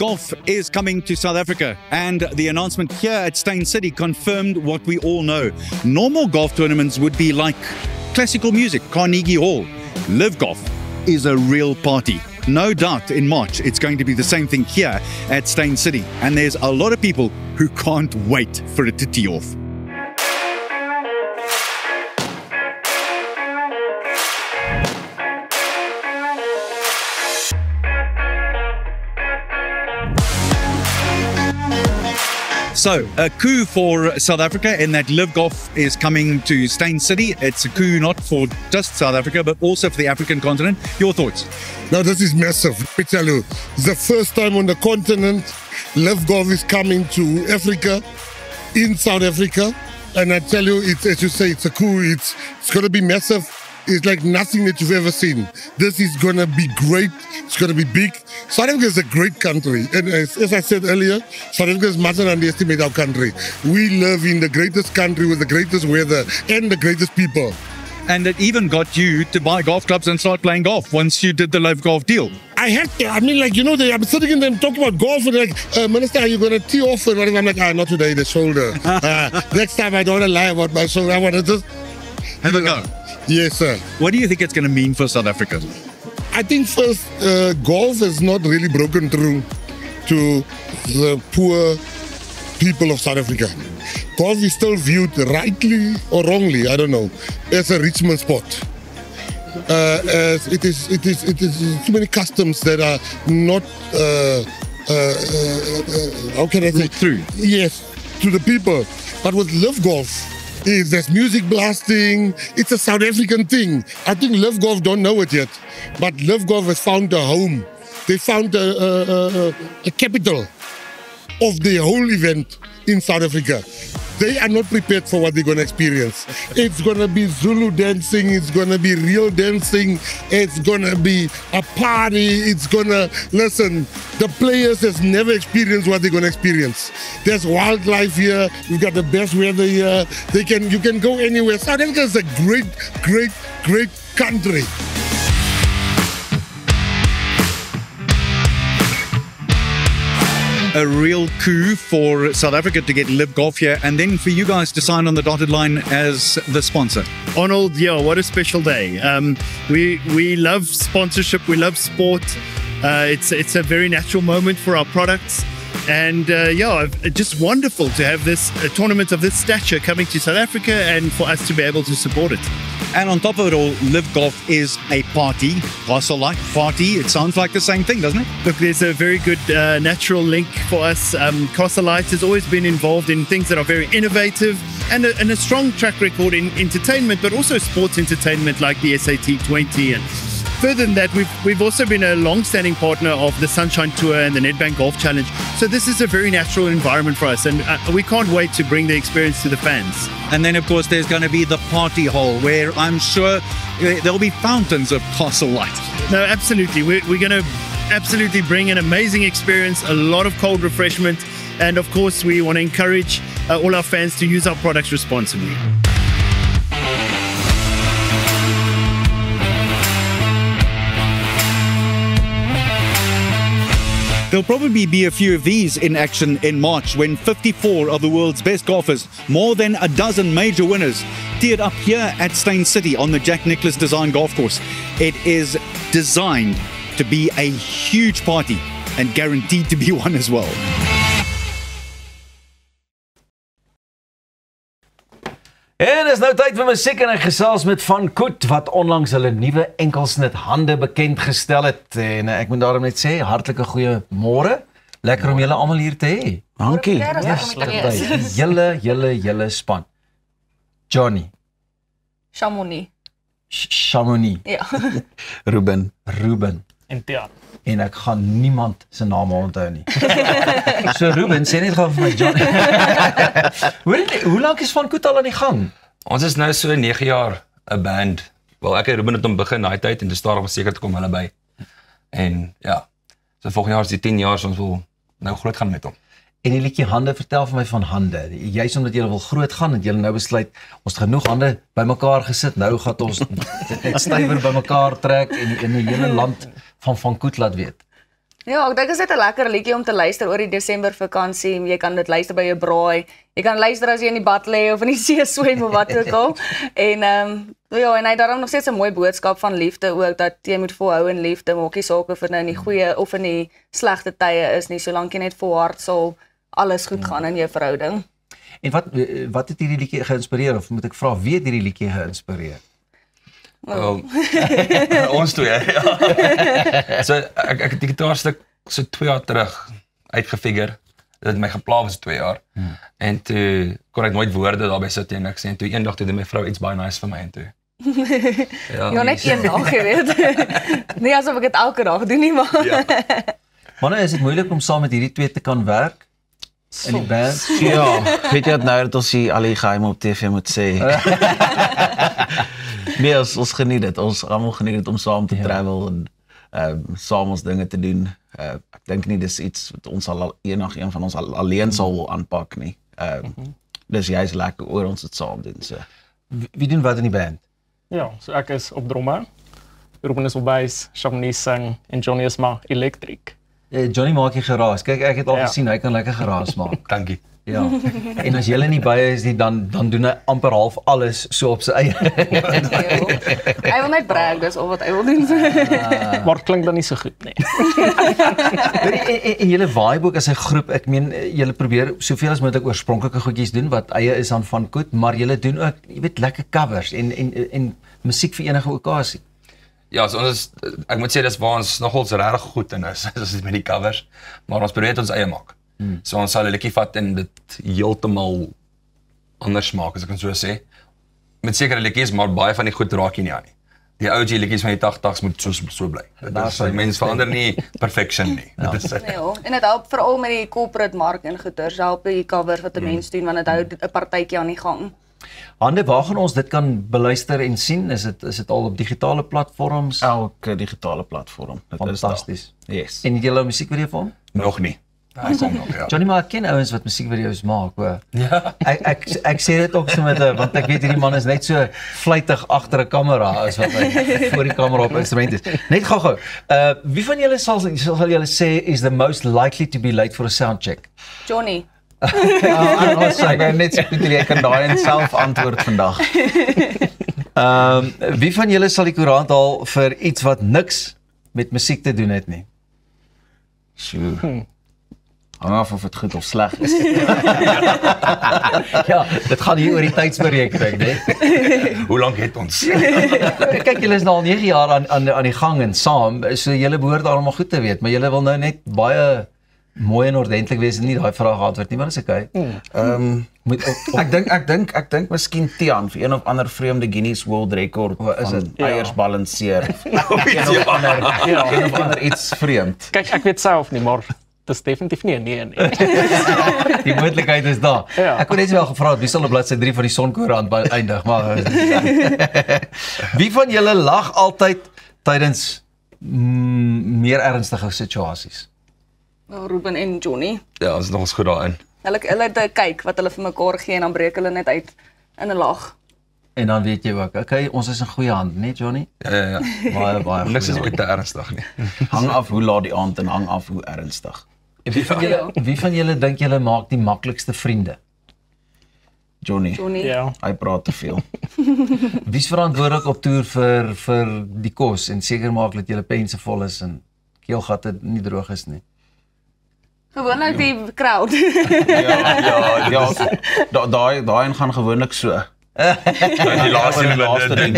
Golf is coming to South Africa, and the announcement here at Steyn City confirmed what we all know. Normal golf tournaments would be like classical music, Carnegie Hall. Live Golf is a real party. No doubt in March it's going to be the same thing here at Steyn City, and there's a lot of people who can't wait for it to tee off. So, a coup for South Africa in that Live Golf is coming to Steyn City. It's a coup not for just South Africa, but also for the African continent. Your thoughts? Now, this is massive. Let me tell you, it's the first time on the continent Live Golf is coming to Africa, in South Africa. And I tell you, it's, as you say, it's a coup. It's going to be massive. It's like nothing that you've ever seen. This is going to be great. It's going to be big. South Africa is a great country. And as I said earlier, South Africa is mustn't underestimate our country. We live in the greatest country with the greatest weather and the greatest people. And it even got you to buy golf clubs and start playing golf once you did the Live Golf deal. I had to. I mean, like, you know, I'm sitting in them talking about golf and like, Minister, are you going to tee off? And I'm like, not today, the shoulder. Next time I don't want to lie about my shoulder. I want to just have a go. Yes, sir. What do you think it's going to mean for South Africa? I think first, golf has not really broken through to the poor people of South Africa. Golf is still viewed rightly or wrongly, I don't know, as a rich man's sport. As it is too many customs that are not, how can I say? Through. Yes, to the people. But with Live Golf, there's music blasting. It's a South African thing. I think Live Golf don't know it yet, but Live Golf has found a home. They found a capital of the whole event in South Africa. They are not prepared for what they're going to experience. It's going to be Zulu dancing. It's going to be real dancing. It's going to be a party. It's going to, listen, the players has never experienced what they're going to experience. There's wildlife here. We've got the best weather here. You can go anywhere. South Africa is a great, great, great country. A real coup for South Africa to get Live Golf here, and then for you guys to sign on the dotted line as the sponsor. Arnold, yeah, what a special day. We love sponsorship, we love sport. It's a very natural moment for our products. And just wonderful to have a tournament of this stature coming to South Africa and for us to be able to support it. And on top of it all, Live Golf is a party, Castle-like party. It sounds like the same thing, doesn't it? Look, there's a very good natural link for us. Castle-Light has always been involved in things that are very innovative and a strong track record in entertainment, but also sports entertainment like the SAT20. And further than that, we've also been a long-standing partner of the Sunshine Tour and the Nedbank Golf Challenge. So this is a very natural environment for us, and we can't wait to bring the experience to the fans. And then, of course, there's going to be the party hall where I'm sure there'll be fountains of Castle-Light. No, absolutely. We're going to absolutely bring an amazing experience, a lot of cold refreshment, and of course, we want to encourage all our fans to use our products responsibly. There'll probably be a few of these in action in March when 54 of the world's best golfers, more than a dozen major winners, teared up here at Steyn City on the Jack Nicklaus Design Golf Course. It is designed to be a huge party and guaranteed to be one as well. En is nou tyd vir musiek en ek gesels met Van Koet wat onlangs hulle nuwe enkelsnit hande bekend gestel het. En ek moet daarom net sê, hartlike goeie môre. Lekker om julle almal hier te hê. Dankie. Julle span. Johnny. Chamonix. Ja. Ruben. En Tiaan. En ek gaan niemand se name onthou nie. So Ruben, sê net gou vir my Johnny. Hoe lank is Van Koet al aan die gang? Ons is nou so 9 jaar 'n band. Wel, ek en Ruben het hom begin daai tyd en dis daarom seker te kom hulle by. En ja, so volgende jaar is die 10 jaar, so ons wil nou groot gaan met hom. En die liedjie Hande, vertel vir my van Hande. Juist omdat julle wil groot gaan, het julle nou besluit, ons het genoeg hande bymekaar gesit, nou gaan ons net stywer bymekaar trek en die hele land van Koet laat weet. Ja, ek dink dit is net 'n lekker liedjie om te luister oor die Desember vakansie. Jy kan dit luister by jou braai. Jy kan luister as jy in die bad lê of in die see swem of wat ook al. En ja, en hy het daarom nog steeds 'n mooi boodskap van liefde ook dat jy moet volhou in liefde, maak nie saak of dit nou in die goeie of in die slegte tye is nie, solank jy net volhard sal alles goed gaan in jou verhouding. En wat het hierdie liedjie geïnspireer of moet ek vra wie het hierdie liedjie geïnspireer? Ons twee, ja. So ek het die gitaarstuk so 2 jaar terug uitgefigure. Dit het my gepla was 2 jaar. En toe kon ek nooit woorde daarby sit en niks en toe eendag toe het my vrou iets baie nice vir my en toe. Ja, net een dag, jy weet. Nee, asof ek dit elke dag doen nie, maar. Ja. Maar nou is dit moeilik om saam met hierdie twee te kan werk in die band. Ja, weet jy wat nou dat ons hier al die geheim op TV moet sê. Nee, ons geniet dit. Ons almal geniet dit om saam te travel en saam ons dinge te doen. Ek dink nie dis iets wat ons al een van ons alleen sal aanpak nie. Dis juist lekker oor ons dit saam doen. So. Wie doen wat in die band? Ja, so ek is op drummer, Ruben is op bass, Shamini sing en Johnny is maar elektriek. Johnny maak die geraas. Kyk, ek het al gesien, hy kan lekker geraas maak. Dankie. Ja. En as julle nie by is nie, dan doen hy amper half alles so op sy eie. Hy wil net brag, dis al wat hy wil doen. Maar klink dan nie so goed nie. En julle vibe ook as 'n groep, ek meen julle probeer soveel as moontlik oorspronklike goedjies doen wat eie is aan Van Koet, maar julle doen ook, jy weet, lekker covers en musiek vir enige okasie. Ja, so ons is, ek moet sê dis waar ons nogals regtig goed in is met die covers, maar ons probeer dit ons eie maak. So ons sal 'n liedjie vat en dit heeltemal anders maak, as ek kan so sê. Met sekere liedjies, maar baie van die goed raak jy nie aan nie. Die OG liedjies van die 80s moet so bly. Die mens verander nie perfection nie. Ja. En dit help veral met die corporate mark en goeders, help die covers wat 'n mens doen, want dit hou 'n partytjie aan die gang. Hande, waar gaan ons dit kan beluister en sien? Is dit al op digitale platforms? Elke digitale platform. Fantasties. Yes. En het julle 'n musiekvideo vir hom? Nog nie. Hy kom nog, ja. Johnny, maar ek ken ouens wat musiekvideo's maak, hoor. Ja. Ek sê dit ook so want ek weet hierdie man is net so vlytig agter 'n kamera as wat hy voor die kamera op instrument is. Net gou-gou. Wie van julle sal julle sê is the most likely to be late for a sound check? Johnny. Ek ben net so goed ek kan daai en self antwoord vandag. Wie van julle sal die koerant haal vir iets wat niks met musiek te doen het nie? Sjoe. Hang af of dit goed of sleg is. Ja, dit gaan hier oor die tydsberekening, né? Hoe lank het ons? Kyk, julle is nou al 9 jaar aan die gang en saam, so julle behoort almal goed te weet, maar julle wil nou net baie mooi en ordentlik wees en nie daai vraag antwoord nie, maar dis okay. Ek dink miskien Tian vir een of ander vreemde Guinness World Record van eiers balanseer. Een of ander iets vreemd. Kyk, ek weet self nie, maar dis definitief nie 'n nee nie. Die moontlikheid is daar. Ja. Ek wou net wel gevra het wie sal op bladsy 3 van die Sonkoerant eindig, maar wie van julle lag altyd tydens meer ernstige situasies? Ruben en Johnny. Ja, ons is nog eens goed daarin. Hulle het 'n kyk wat hulle vir mekaar gee en dan breek hulle net uit in 'n lag. En dan weet jy ook, okay, ons is in goeie hande, né, Johnny? Ja. Baie Niks is goeie ooit te ernstig nie. Hang af hoe laat die aand en hang af hoe ernstig. Wie van julle dink julle maak die maklikste vriende? Johnny. Ja. Hy praat te veel. Wie's verantwoordelik op toer vir die kos en seker maak dat julle pense vol is en keelgatte nie droog is nie? Gewoonlik die crowd. Daai gaan gewoonlik so. Die laaste ding.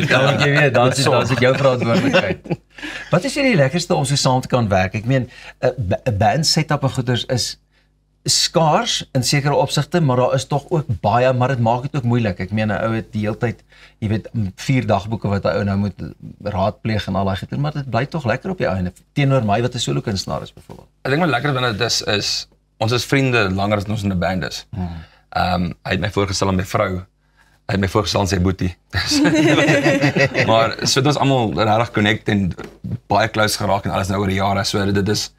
Dan jy weet, dan is dit jou verantwoordelikheid. Wat is die lekkerste om so saam te kan werk? Ek meen, 'n band setup en goeders is skaars in sekere opsigte, maar daar is tog ook baie, maar dit maak dit ook moeilik. Ek meen 'n ou het die hele tyd, jy weet, 4 dagboeke wat 'n ou nou moet raadpleeg en al daai goeie, maar dit bly tog lekker op die einde teenoor my wat 'n solo kunstenaar is byvoorbeeld. Ek dink wat lekker binne dit is ons is vriende langer as ons in 'n band is. Hy het my voorgestel aan my vrou. Hy het my voorgestel aan sy boetie. Maar so dit is almal regtig connect en baie close geraak en alles nou oor die jare. So dit is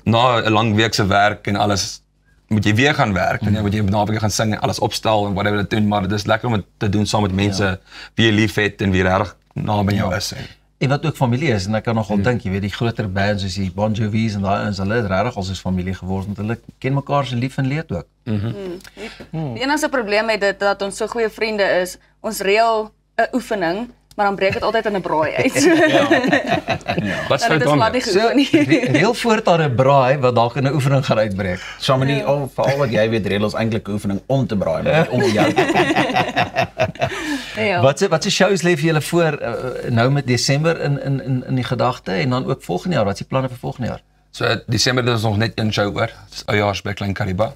na 'n lang week se werk en alles moet jy weer gaan werk en jy moet jy naweek gaan sing en alles opstel en whatever dit doen, maar dit is lekker om dit te doen saam met mense wie jy lief het en wie regtig naby jou is. En wat ook familie is, en ek kan nogal dink, jy weet, die groter bands soos die Bon Jovi's en daai ons, hulle het regtig al soos familie geword, want hulle ken mekaar se lief en leed ook. Die enigste probleem met dit dat ons so goeie vriende is, ons reël 'n oefening, maar dan breek dit altyd in 'n braai uit. Wat Dat sou is dan? glad nie goed nie. Reël voort daar 'n braai wat dalk in 'n oefening gaan uitbreek. Chamonix, veral wat jy weet, reël ons eintlik 'n oefening om te braai, maar nie om jou te kom. Ja. Wat se shows lê vir julle voor nou met Desember in die gedagte en dan ook volgende jaar? Wat is die planne vir volgende jaar? So Desember is nog net een show oor. Dis oujaars by Klein Kariba.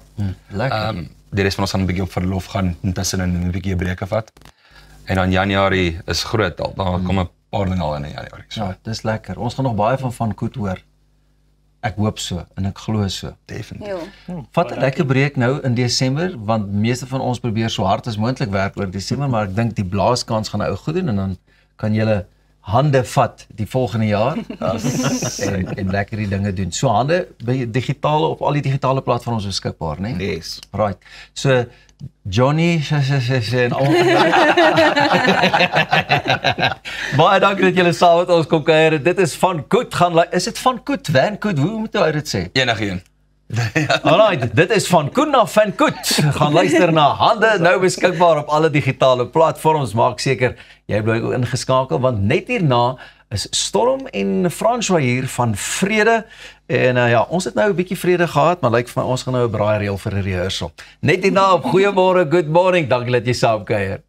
Lekker. Die res van ons gaan 'n bietjie op verlof gaan intussen en 'n bietjie 'n breek vat. En dan Januarie is groot al. Dan kom 'n paar dinge al in Januarie. So Ja, dis lekker. Ons gaan nog baie van Koet hoor. Ek hoop so en ek glo so. definitief. Ja. Vat 'n lekker breek nou in Desember want meeste van ons probeer so hard as moontlik werk oor Desember, maar ek dink die blaaskans gaan nou goed doen en dan kan julle hande vat die volgende jaar en lekker die dinge doen. So hande by digitale op al die digitale platforms beskikbaar, né? Yes. Right. So Johnny en al. Baie dankie dat julle saam met ons kom kuier. Dit is van Koet gaan is dit van Koet, Van Koet, hoe moet jy dit sê? Enigeen. Alright, dit is van Koen na Van Koet. Gaan luister na Hande, nou beskikbaar op alle digitale platforms. Maak seker jy bly ook ingeskakel want net hierna is Storm en François hier van Vrede. En ja, ons het nou 'n bietjie vrede gehad, maar lyk vir my ons gaan nou 'n braai reël vir 'n rehearsal. Net hierna op Goeiemôre, good morning. Dankie dat jy saam kuier.